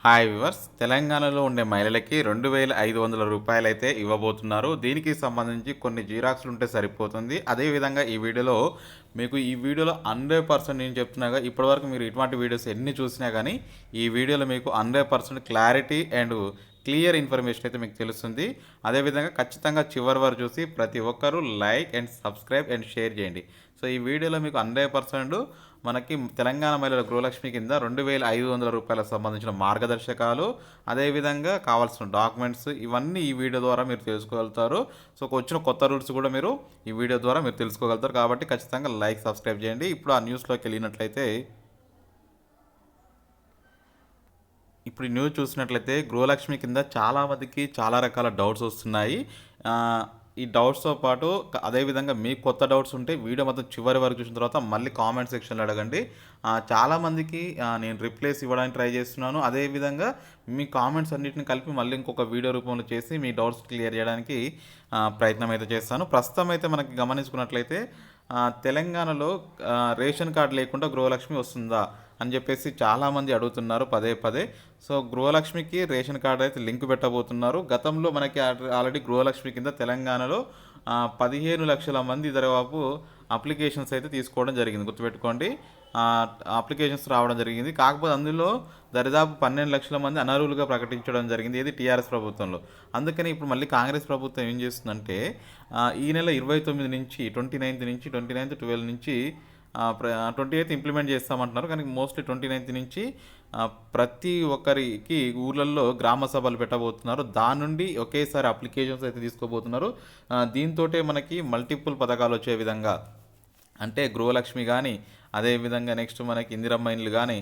Hi viewers, తెలంగాణలో ఉండే మహిళలకి 2,500 రూపాయలైతే ఇవ్వబోతున్నారు. దీనికి సంబంధించి కొన్ని జిరాక్స్‌లు ఉంటే సరిపోతుంది. అదేవిధంగా ఈ వీడియోలో 100% నేను చెప్తున్నాగా, ఇప్పటివరకు మీరు ఇటువంటి వీడియోస్ ఎన్ని చూసినా గానీ, ఈ వీడియోలో మీకు 100% క్లారిటీ అండ్ క్లియర్ ఇన్ఫర్మేషన్ అయితే మీకు తెలుస్తుంది. అదేవిధంగా ఖచ్చితంగా చివరి వరకు చూసి ప్రతి ఒక్కరూ like and subscribe and share చేయండి. సో ఈ వీడియోలో మీకు 100% మనకి తెలంగాణ మహిళల గృహలక్ష్మి కింద 2,500 రూపాయలకు సంబంధించిన మార్గదర్శకాలు, అదేవిధంగా కావాల్సిన డాక్యుమెంట్స్ ఇవన్నీ ఈ వీడియో ద్వారా మీరు తెలుసుకోగలుగుతారు. సో వచ్చిన కొత్త రూల్స్ కూడా మీరు ఈ వీడియో ద్వారా మీరు తెలుసుకోగలుగుతారు. కాబట్టి ఖచ్చితంగా లైక్ సబ్స్క్రైబ్ చేయండి. ఇప్పుడు ఆ న్యూస్లోకి వెళ్ళినట్లయితే, ఇప్పుడు ఈ న్యూస్ చూసినట్లయితే గృహలక్ష్మి కింద చాలామందికి చాలా రకాల డౌట్స్ వస్తున్నాయి. ఈ డౌట్స్తో పాటు అదేవిధంగా మీకు కొత్త డౌట్స్ ఉంటే వీడియో మొత్తం చివరి వరకు చూసిన తర్వాత మళ్ళీ కామెంట్ సెక్షన్లో అడగండి. చాలామందికి నేను రిప్లైస్ ఇవ్వడానికి ట్రై చేస్తున్నాను. అదేవిధంగా మీ కామెంట్స్ అన్నింటిని కలిపి మళ్ళీ ఇంకొక వీడియో రూపంలో చేసి మీ డౌట్స్ క్లియర్ చేయడానికి ప్రయత్నం అయితే చేస్తాను. ప్రస్తుతం అయితే మనకి గమనించుకున్నట్లయితే తెలంగాణలో రేషన్ కార్డు లేకుండా గృహలక్ష్మి వస్తుందా అని చెప్పేసి చాలామంది అడుగుతున్నారు పదే పదే. సో గృహలక్ష్మికి రేషన్ కార్డు అయితే లింక్ పెట్టబోతున్నారు. గతంలో మనకి ఆల్రెడీ గృహలక్ష్మి కింద తెలంగాణలో 15 లక్షల మంది దరిదాపు అప్లికేషన్స్ అయితే తీసుకోవడం జరిగింది. గుర్తుపెట్టుకోండి, అప్లికేషన్స్ రావడం జరిగింది. కాకపోతే అందులో దరిదాపు 12 లక్షల మంది అనర్హులుగా ప్రకటించడం జరిగింది, ఇది టీఆర్ఎస్ ప్రభుత్వంలో. అందుకని ఇప్పుడు మళ్ళీ కాంగ్రెస్ ప్రభుత్వం ఏం చేస్తుందంటే ఈ నెల 29 నుంచి 29th 12 నుంచి 28th ఇంప్లిమెంట్ చేస్తామంటున్నారు. కానీ మోస్ట్లీ 29th నుంచి ప్రతి ఒక్కరికి ఊర్లలో గ్రామ సభలు పెట్టబోతున్నారు. దాని నుండి ఒకేసారి అప్లికేషన్స్ అయితే తీసుకోబోతున్నారు. దీంతో మనకి మల్టిపుల్ పథకాలు వచ్చే విధంగా, అంటే గృహలక్ష్మి కానీ, అదేవిధంగా నెక్స్ట్ మనకి ఇందిరమ్మ ఇండ్లు కానీ,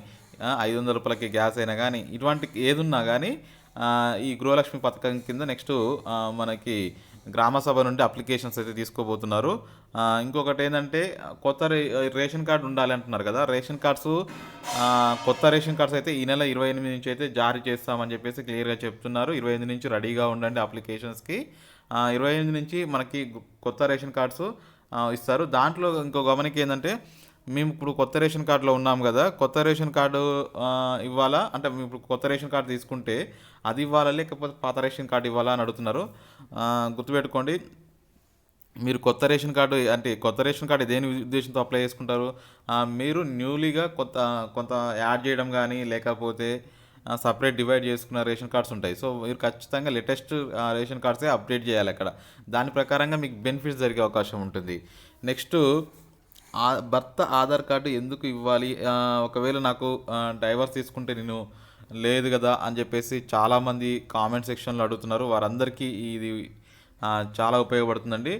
500 రూపాయలకి గ్యాస్ అయినా కానీ, ఇటువంటి ఏదున్నా కానీ ఈ గృహలక్ష్మి పథకం కింద నెక్స్ట్ మనకి గ్రామ సభ నుండి అప్లికేషన్స్ అయితే తీసుకోబోతున్నారు. ఇంకొకటి ఏంటంటే కొత్త రేషన్ కార్డు ఉండాలి అంటున్నారు కదా. కొత్త రేషన్ కార్డ్స్ అయితే ఈ నెల 28 నుంచి అయితే జారీ చేస్తామని చెప్పేసి క్లియర్గా చెప్తున్నారు. 28 నుంచి రెడీగా ఉండండి అప్లికేషన్స్కి. 28 నుంచి మనకి కొత్త రేషన్ కార్డ్స్ ఇస్తారు. దాంట్లో ఇంకో గమనిక ఏంటంటే, మేము ఇప్పుడు కొత్త రేషన్ కార్డులో ఉన్నాం కదా, కొత్త రేషన్ కార్డు ఇవ్వాలా అంటే మేము ఇప్పుడు కొత్త రేషన్ కార్డు తీసుకుంటే అది ఇవ్వాలా లేకపోతే పాత రేషన్ కార్డు ఇవ్వాలా అని అడుగుతున్నారు. గుర్తుపెట్టుకోండి, మీరు కొత్త రేషన్ కార్డు దేని ఉద్దేశంతో అప్లై చేసుకుంటారు? మీరు న్యూలీగా కొంత యాడ్ చేయడం కానీ, లేకపోతే సపరేట్ డివైడ్ చేసుకున్న రేషన్ కార్డ్స్ ఉంటాయి. సో మీరు ఖచ్చితంగా లేటెస్ట్ రేషన్ కార్డ్సే అప్డేట్ చేయాలి అక్కడ. దాని ప్రకారంగా మీకు బెనిఫిట్స్ జరిగే అవకాశం ఉంటుంది. నెక్స్ట్, భర్త ఆధార్ కార్డు ఎందుకు ఇవ్వాలి? ఒకవేళ నాకు డైవర్స్ తీసుకుంటే నేను లేదు కదా అని చెప్పేసి చాలామంది కామెంట్ సెక్షన్లో అడుగుతున్నారు. వారందరికీ ఇది చాలా ఉపయోగపడుతుందండి.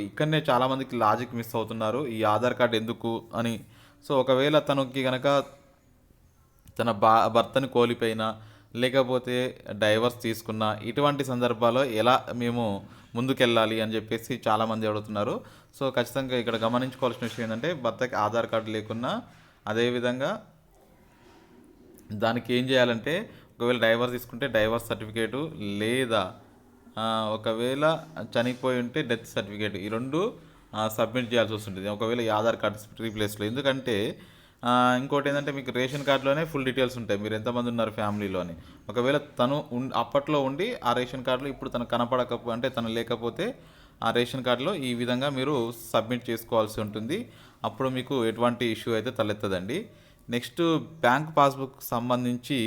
ఇక్కడనే చాలామందికి లాజిక్ మిస్ అవుతున్నారు, ఈ ఆధార్ కార్డు ఎందుకు అని. సో ఒకవేళ తనకి కనుక తన భర్తని కోల్పోయినా, లేకపోతే డైవర్స్ తీసుకున్న ఇటువంటి సందర్భాల్లో ఎలా మేము ముందుకెళ్ళాలి అని చెప్పేసి చాలామంది అడుగుతున్నారు. సో ఖచ్చితంగా ఇక్కడ గమనించుకోవాల్సిన విషయం ఏంటంటే, భర్తకి ఆధార్ కార్డు లేకున్నా, అదేవిధంగా దానికి ఏం చేయాలంటే, ఒకవేళ డైవర్స్ తీసుకుంటే డైవర్స్ సర్టిఫికేటు, లేదా ఒకవేళ చనిపోయి ఉంటే డెత్ సర్టిఫికేట్, ఈ రెండు సబ్మిట్ చేయాల్సి వస్తుంటుంది ఒకవేళ ఈ ఆధార్ కార్డు రీప్లేస్లో. ఎందుకంటే ఇంకోటి ఏంటంటే, మీకు రేషన్ కార్డులోనే ఫుల్ డీటెయిల్స్ ఉంటాయి, మీరు ఎంతమంది ఉన్నారు ఫ్యామిలీలోని. ఒకవేళ తను అప్పట్లో ఉండి ఆ రేషన్ కార్డులో ఇప్పుడు తను అంటే తను లేకపోతే ఆ రేషన్ కార్డులో ఈ విధంగా మీరు సబ్మిట్ చేసుకోవాల్సి ఉంటుంది. అప్పుడు మీకు ఎటువంటి ఇష్యూ అయితే తలెత్తదండి. నెక్స్ట్, బ్యాంక్ పాస్బుక్ సంబంధించి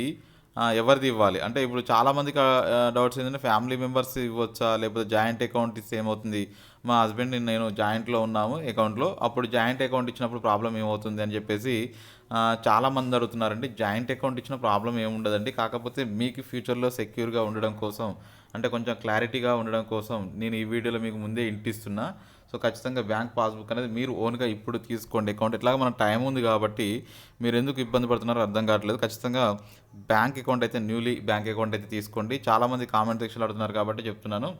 ఎవరిది ఇవ్వాలి అంటే, ఇప్పుడు చాలామందికి డౌట్స్ ఏంటంటే, ఫ్యామిలీ మెంబర్స్ ఇవ్వచ్చా, లేకపోతే జాయింట్ అకౌంట్ ఇస్తే ఏమవుతుంది? మా హస్బెండ్ నేను జాయింట్లో ఉన్నాము అకౌంట్లో, అప్పుడు జాయింట్ అకౌంట్ ఇచ్చినప్పుడు ప్రాబ్లం ఏమవుతుంది అని చెప్పేసి చాలామంది అడుగుతున్నారండి. జాయింట్ అకౌంట్ ఇచ్చిన ప్రాబ్లం ఏముండదండి. కాకపోతే మీకు ఫ్యూచర్లో సెక్యూర్గా ఉండడం కోసం, అంటే కొంచెం క్లారిటీగా ఉండడం కోసం నేను ఈ వీడియోలో మీకు ముందే ఇంటిస్తున్నా. సో ఖచ్చితంగా బ్యాంక్ పాస్బుక్ అనేది మీరు ఓన్గా ఇప్పుడు తీసుకోండి అకౌంట్. ఇట్లాగా మన టైం ఉంది కాబట్టి మీరు ఎందుకు ఇబ్బంది పడుతున్నారో అర్థం కావట్లేదు. ఖచ్చితంగా బ్యాంక్ అకౌంట్ అయితే తీసుకోండి. చాలామంది కామెంట్ సెక్షన్లో అడుగుతున్నారు కాబట్టి చెప్తున్నాను.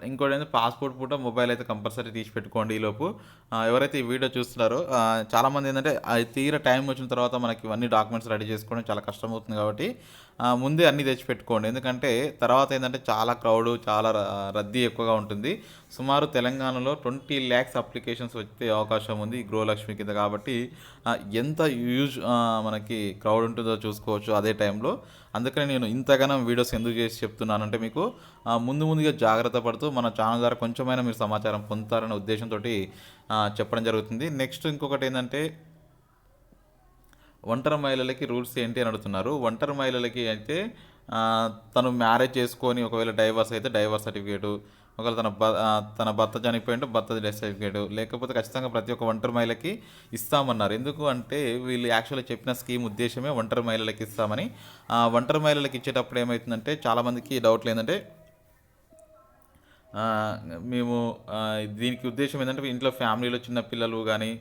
ఇంకోటి ఏంటంటే, పాస్పోర్ట్ ఫోటో, మొబైల్ అయితే కంపల్సరీ తీసి పెట్టుకోండి ఈలోపు. ఎవరైతే ఈ వీడియో చూస్తున్నారో చాలామంది ఏంటంటే, అది టైం వచ్చిన తర్వాత మనకి ఇవన్నీ డాక్యుమెంట్స్ రెడీ చేసుకోవడం చాలా కష్టమవుతుంది కాబట్టి ముందే అన్నీ తెచ్చి పెట్టుకోండి. ఎందుకంటే తర్వాత ఏంటంటే చాలా క్రౌడ్, చాలా రద్దీ ఎక్కువగా ఉంటుంది. సుమారు తెలంగాణలో 20 ల్యాక్స్ అప్లికేషన్స్ వచ్చే అవకాశం ఉంది ఈ గృహలక్ష్మి కింద. కాబట్టి ఎంత మనకి క్రౌడ్ ఉంటుందో చూసుకోవచ్చు అదే టైంలో. అందుకని నేను ఇంతగానం వీడియోస్ ఎందుకు చేసి చెప్తున్నానంటే మీకు ముందుగా జాగ్రత్త పడుతూ మన ఛానల్ ద్వారా కొంచెమైనా మీరు సమాచారం పొందుతారనే ఉద్దేశంతో చెప్పడం జరుగుతుంది. నెక్స్ట్ ఇంకొకటి ఏంటంటే ఒంటరి మహిళలకి రూల్స్ ఏంటి అని అడుగుతున్నారు. ఒంటరి మహిళలకి అయితే తను మ్యారేజ్ చేసుకొని ఒకవేళ డైవర్స్ అయితే డైవర్స్ సర్టిఫికేటు, ఒకవేళ తన భర్త చనిపోయింటే భర్త డెత్ సర్టిఫికేటు, లేకపోతే ఖచ్చితంగా ప్రతి ఒక్క ఒంటరి మహిళకి ఇస్తామన్నారు. ఎందుకు అంటే వీళ్ళు యాక్చువల్గా చెప్పిన స్కీమ్ ఉద్దేశమే ఒంటరి మహిళలకి ఇస్తామని. ఒంటరి మహిళలకి ఇచ్చేటప్పుడు ఏమవుతుందంటే చాలామందికి డౌట్లు ఏంటంటే మేము దీనికి ఉద్దేశం ఏంటంటే ఇంట్లో ఫ్యామిలీలో చిన్న పిల్లలు కానీ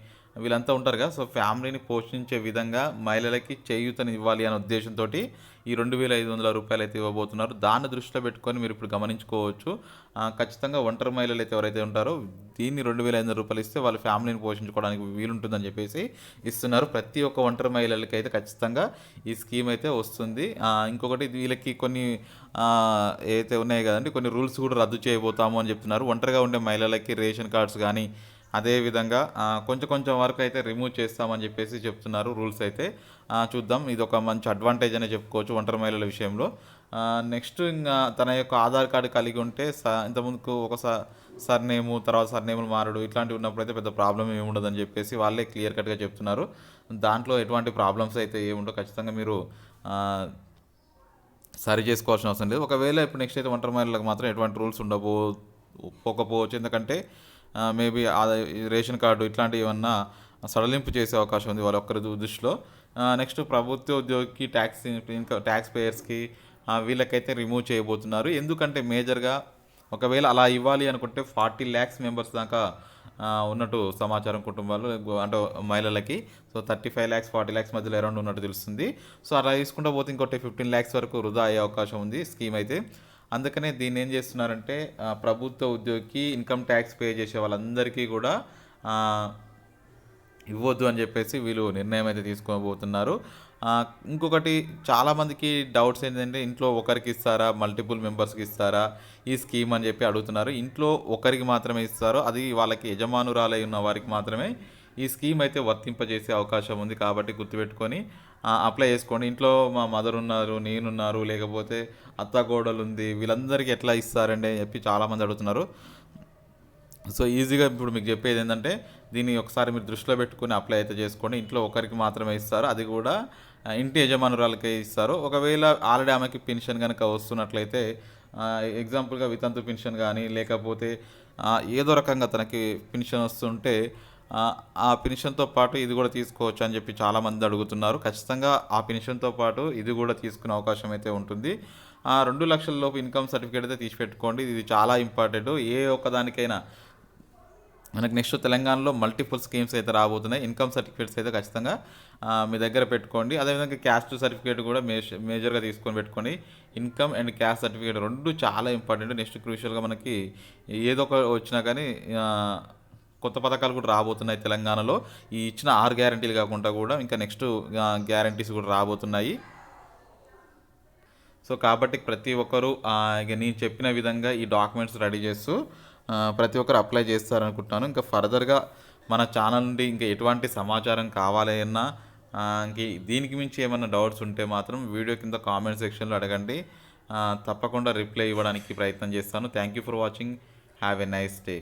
వీళ్ళంతా ఉంటారు కదా, సో ఫ్యామిలీని పోషించే విధంగా మహిళలకి చేయూతని ఇవ్వాలి అనే ఉద్దేశంతో ఈ 2,500 రూపాయలు అయితే ఇవ్వబోతున్నారు. దాన్ని దృష్టిలో పెట్టుకొని మీరు ఇప్పుడు గమనించుకోవచ్చు. ఖచ్చితంగా ఒంటరి మహిళలు అయితే ఎవరైతే ఉంటారో దీన్ని 2,500 రూపాయలు ఇస్తే వాళ్ళ ఫ్యామిలీని పోషించుకోవడానికి వీలుంటుందని చెప్పేసి ఇస్తున్నారు. ప్రతి ఒక్క ఒంటరి మహిళలకి అయితే ఖచ్చితంగా ఈ స్కీమ్ అయితే వస్తుంది. ఇంకొకటి వీళ్ళకి కొన్ని ఏదైతే ఉన్నాయి కదండి, కొన్ని రూల్స్ కూడా రద్దు చేయబోతాము అని చెప్తున్నారు. ఒంటరిగా ఉండే మహిళలకి రేషన్ కార్డ్స్ కానీ అదేవిధంగా కొంచెం వరకు అయితే రిమూవ్ చేస్తామని చెప్పేసి చెప్తున్నారు రూల్స్ అయితే. చూద్దాం, ఇది ఒక మంచి అడ్వాంటేజ్ అనే చెప్పుకోవచ్చు ఒంటరి మహిళల విషయంలో. నెక్స్ట్ ఇంకా తన యొక్క ఆధార్ కార్డు కలిగి ఉంటే ఇంతకుముందుకు ఒక సర్నేము తర్వాత సర్నేములు మారడు ఇట్లాంటివి ఉన్నప్పుడు అయితే పెద్ద ప్రాబ్లం ఏమి ఉండదని చెప్పేసి వాళ్ళే క్లియర్ కట్గా చెప్తున్నారు. దాంట్లో ఎటువంటి ప్రాబ్లమ్స్ అయితే ఏముండో ఖచ్చితంగా మీరు సరి చేసుకోవాల్సిన అవసరం లేదు. ఒకవేళ ఇప్పుడు నెక్స్ట్ అయితే ఒంటరి మహిళలకు మాత్రం ఎటువంటి రూల్స్ పోకపోవచ్చు. ఎందుకంటే మేబీ రేషన్ కార్డు ఇట్లాంటివి ఏమన్నా సడలింపు చేసే అవకాశం ఉంది వాళ్ళ ఒక్కరి దృష్టిలో. నెక్స్ట్ ప్రభుత్వ ఉద్యోగికి ట్యాక్స్ పేయర్స్కి వీళ్ళకైతే రిమూవ్ చేయబోతున్నారు. ఎందుకంటే మేజర్గా ఒకవేళ అలా ఇవ్వాలి అనుకుంటే 40 ల్యాక్స్ మెంబర్స్ దాకా ఉన్నట్టు సమాచారం కుటుంబాలు అంటే మహిళలకి. సో 35 ల్యాక్స్ 40 ల్యాక్స్ మధ్యలో అరౌండ్ ఉన్నట్టు తెలుస్తుంది. సో అలా తీసుకుంటూ పోతే ఇంకోటి 15 ల్యాక్స్ వరకు వృధా అయ్యే అవకాశం ఉంది స్కీమ్ అయితే. అందుకనే దీన్ని ఏం చేస్తున్నారంటే ప్రభుత్వ ఉద్యోగికి ఇన్కమ్ ట్యాక్స్ పే చేసే వాళ్ళందరికీ కూడా ఇవ్వద్దు అని చెప్పేసి వీళ్ళు నిర్ణయం అయితే తీసుకోబోతున్నారు. ఇంకొకటి చాలామందికి డౌట్స్ ఏంటంటే ఇంట్లో ఒకరికి ఇస్తారా మల్టిపుల్ మెంబర్స్కి ఇస్తారా ఈ స్కీమ్ అని చెప్పి అడుగుతున్నారు. ఇంట్లో ఒకరికి మాత్రమే ఇస్తారు, అది వాళ్ళకి యజమానురాలై ఉన్న వారికి మాత్రమే ఈ స్కీమ్ అయితే వర్తింపజేసే అవకాశం ఉంది. కాబట్టి గుర్తుపెట్టుకొని అప్లై చేసుకోండి. ఇంట్లో మా మదర్ ఉన్నారు, నేనున్నారు, లేకపోతే అత్తగోడలు ఉంది, వీళ్ళందరికీ ఎట్లా ఇస్తారండి అని చెప్పి చాలామంది అడుగుతున్నారు. సో ఈజీగా ఇప్పుడు మీకు చెప్పేది ఏంటంటే దీన్ని ఒకసారి మీరు దృష్టిలో పెట్టుకుని అప్లై అయితే చేసుకోండి. ఇంట్లో ఒకరికి మాత్రమే ఇస్తారు, అది కూడా ఇంటి యజమానురాలకే ఇస్తారు. ఒకవేళ ఆల్రెడీ ఆమెకి పెన్షన్ కనుక వస్తున్నట్లయితే ఎగ్జాంపుల్గా వితంతు పెన్షన్ కానీ లేకపోతే ఏదో రకంగా తనకి పెన్షన్ వస్తుంటే ఆ పెన్షన్తో పాటు ఇది కూడా తీసుకోవచ్చు అని చెప్పి చాలామంది అడుగుతున్నారు. ఖచ్చితంగా ఆ పెన్షన్తో పాటు ఇది కూడా తీసుకునే అవకాశం అయితే ఉంటుంది. 2 లక్షల లోపు ఇన్కమ్ సర్టిఫికేట్ అయితే తీసి పెట్టుకోండి, ఇది చాలా ఇంపార్టెంట్. ఏ ఒక్కదానికైనా మనకు నెక్స్ట్ తెలంగాణలో మల్టిపుల్ స్కీమ్స్ అయితే రాబోతున్నాయి. ఇన్కమ్ సర్టిఫికేట్స్ అయితే ఖచ్చితంగా మీ దగ్గర పెట్టుకోండి. అదేవిధంగా క్యాస్ట్ సర్టిఫికేట్ కూడా మేజర్గా తీసుకొని పెట్టుకోండి. ఇన్కమ్ అండ్ క్యాస్ట్ సర్టిఫికేట్ రెండు చాలా ఇంపార్టెంట్. నెక్స్ట్ క్రూషియల్గా మనకి ఏదో ఒక వచ్చినా కానీ కొత్త పథకాలు కూడా రాబోతున్నాయి తెలంగాణలో. ఈ ఇచ్చిన 6 గ్యారంటీలు కాకుండా కూడా ఇంకా నెక్స్ట్ గ్యారంటీస్ కూడా రాబోతున్నాయి. సో కాబట్టి ప్రతి ఒక్కరూ ఇక నేను చెప్పిన విధంగా ఈ డాక్యుమెంట్స్ రెడీ చేస్తూ ప్రతి ఒక్కరు అప్లై చేస్తారనుకుంటున్నాను. ఇంకా ఫర్దర్గా మన ఛానల్ నుండి ఇంకా ఎటువంటి సమాచారం కావాలి అన్నా ఇంక దీనికి మించి ఏమైనా డౌట్స్ ఉంటే మాత్రం వీడియో కింద కామెంట్ సెక్షన్లో అడగండి, తప్పకుండా రిప్లై ఇవ్వడానికి ప్రయత్నం చేస్తాను. Thank you for watching. Have a nice day.